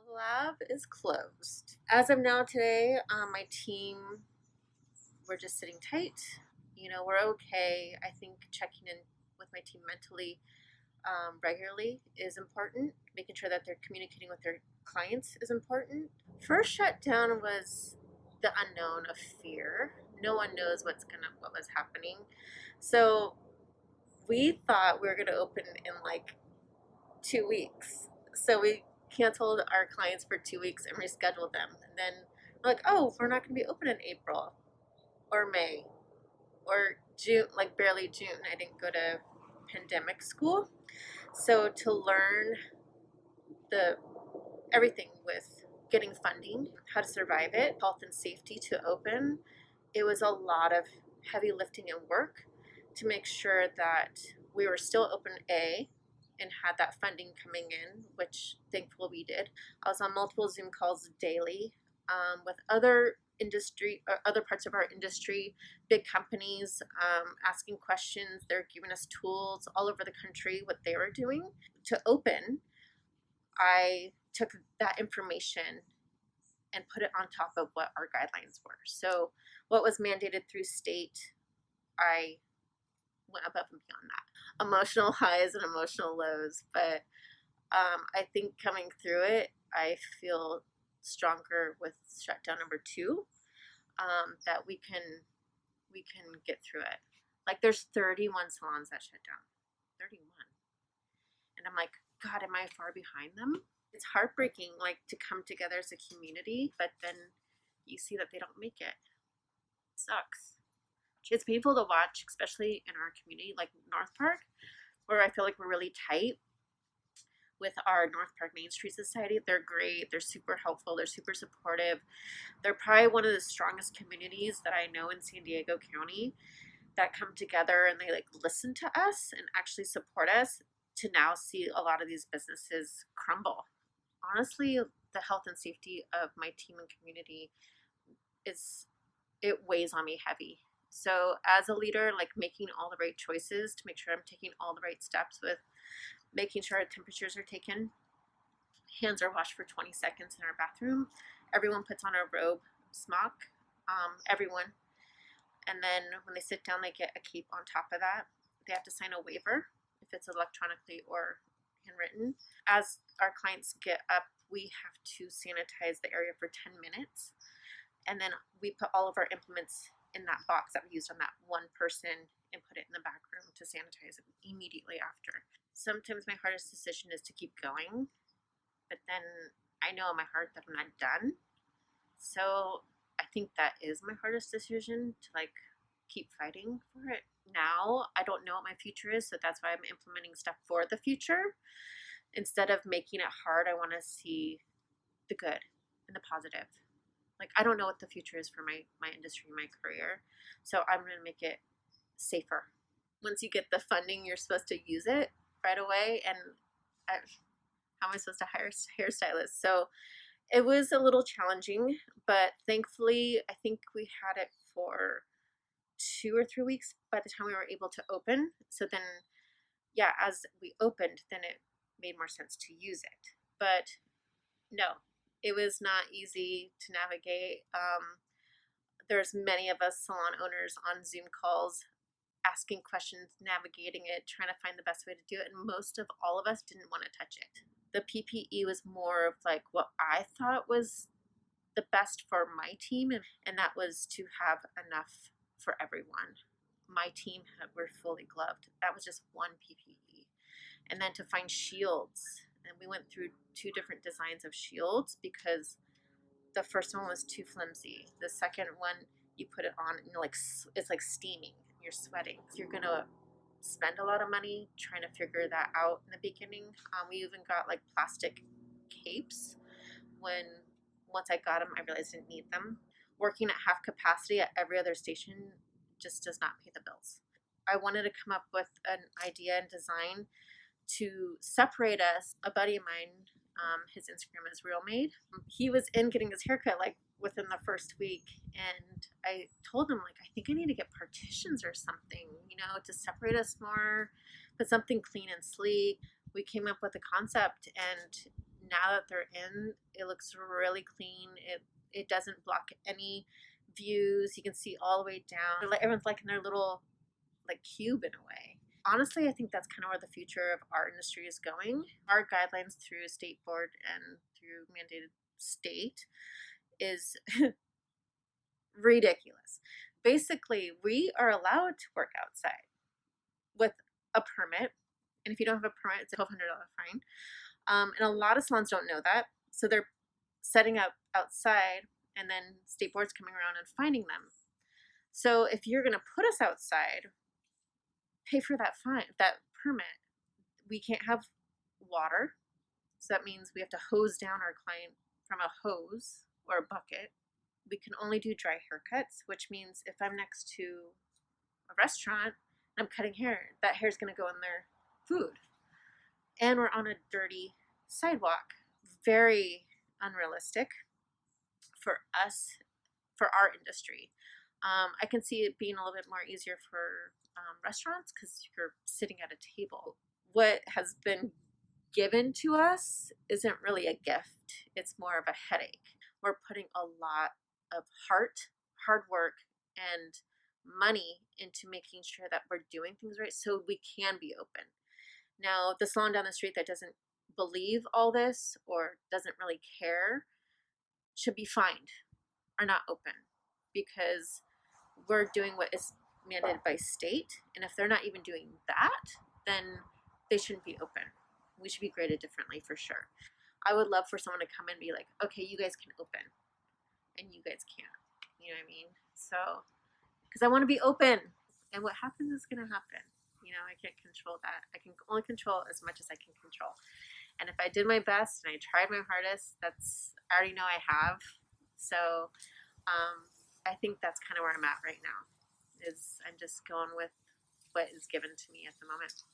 The lab is closed. As of now today, my team, we're just sitting tight. We're okay. I think checking in with my team mentally regularly is important. Making sure that they're communicating with their clients is important. First shutdown was the unknown of fear. No one knows what was happening. So we thought we were gonna open in like 2 weeks. So we canceled our clients for 2 weeks and rescheduled them. And then we're like, oh, we're not going to be open in April or May or June, like barely June. I didn't go to pandemic school. So to learn the everything with getting funding, how to survive it, health and safety to open, it was a lot of heavy lifting and work to make sure that we were still open and had that funding coming in, which thankfully we did. I was on multiple Zoom calls daily with other industry or other parts of our industry, big companies, asking questions. They're giving us tools all over the country, what they were doing to open. I took that information and put it on top of what our guidelines were. So what was mandated through state, I went above and beyond that. Emotional highs and emotional lows, but I think coming through it, I feel stronger with shutdown number 2, that we can get through it. Like there's 31 salons that shut down, 31, and I'm like, God, am I far behind them? It's heartbreaking, like to come together as a community, but then you see that they don't make it. It sucks. It's painful to watch, especially in our community, like North Park, where I feel like we're really tight with our North Park Main Street Society. They're great. They're super helpful. They're super supportive. They're probably one of the strongest communities that I know in San Diego County that come together and they like listen to us and actually support us to now see a lot of these businesses crumble. Honestly, the health and safety of my team and community it weighs on me heavy. So as a leader, like making all the right choices to make sure I'm taking all the right steps with making sure our temperatures are taken, hands are washed for 20 seconds in our bathroom, everyone puts on a robe, smock, everyone. And then when they sit down, they get a cape on top of that. They have to sign a waiver if it's electronically or handwritten. As our clients get up, we have to sanitize the area for 10 minutes. And then we put all of our implements in that box that we used on that one person and put it in the back room to sanitize it immediately after. Sometimes my hardest decision is to keep going, but then I know in my heart that I'm not done. So I think that is my hardest decision, to like keep fighting for it. Now I don't know what my future is, so that's why I'm implementing stuff for the future. Instead of making it hard, I want to see the good and the positive. Like, I don't know what the future is for my industry, my career. So I'm going to make it safer. Once you get the funding, you're supposed to use it right away. And how am I supposed to hire hairstylists? So it was a little challenging, but thankfully, I think we had it for 2 or 3 weeks by the time we were able to open. So then, yeah, as we opened, then it made more sense to use it. But no, it was not easy to navigate. There's many of us salon owners on Zoom calls asking questions, navigating it, trying to find the best way to do it. And most of all of us didn't want to touch it. The PPE was more of like what I thought was the best for my team. And that was to have enough for everyone. My team were fully gloved. That was just one PPE. And then to find shields. And we went through 2 different designs of shields because the first one was too flimsy. The second one, you put it on and it's like steaming. You're sweating. You're gonna spend a lot of money trying to figure that out in the beginning. We even got like plastic capes. Once I got them, I realized I didn't need them. Working at half capacity at every other station just does not pay the bills. I wanted to come up with an idea and design to separate us. A buddy of mine, his Instagram is Real Made. He was in getting his haircut like within the first week, and I told him, like, I think I need to get partitions or something, to separate us more, but something clean and sleek. We came up with a concept, and now that they're in, it looks really clean. It doesn't block any views. You can see all the way down. Like, everyone's like in their little like cube in a way. Honestly, I think that's kind of where the future of our industry is going. Our guidelines through state board and through mandated state is ridiculous. Basically, we are allowed to work outside with a permit, and if you don't have a permit, it's a $1,200 fine. And a lot of salons don't know that, so they're setting up outside, and then state board's coming around and finding them. So if you're gonna put us outside, pay for that fine, that permit. We can't have water, so that means we have to hose down our client from a hose or a bucket. We can only do dry haircuts, which means if I'm next to a restaurant and I'm cutting hair, that hair's gonna go in their food. And we're on a dirty sidewalk. Very unrealistic for us, for our industry. I can see it being a little bit more easier for restaurants because you're sitting at a table. What has been given to us isn't really a gift, it's more of a headache. We're putting a lot of hard work, and money into making sure that we're doing things right so we can be open. Now, the salon down the street that doesn't believe all this or doesn't really care should be fined or not open, because we're doing what is mandated by state, and if they're not even doing that, then they shouldn't be open. We should be graded differently for sure. I would love for someone to come and be like, okay, you guys can open and you guys can't. You know what I mean? So, because I want to be open, and what happens is going to happen. You know, I can't control that. I can only control as much as I can control. And if I did my best and I tried my hardest, I already know I have. So I think that's kind of where I'm at right now, is I'm just going with what is given to me at the moment.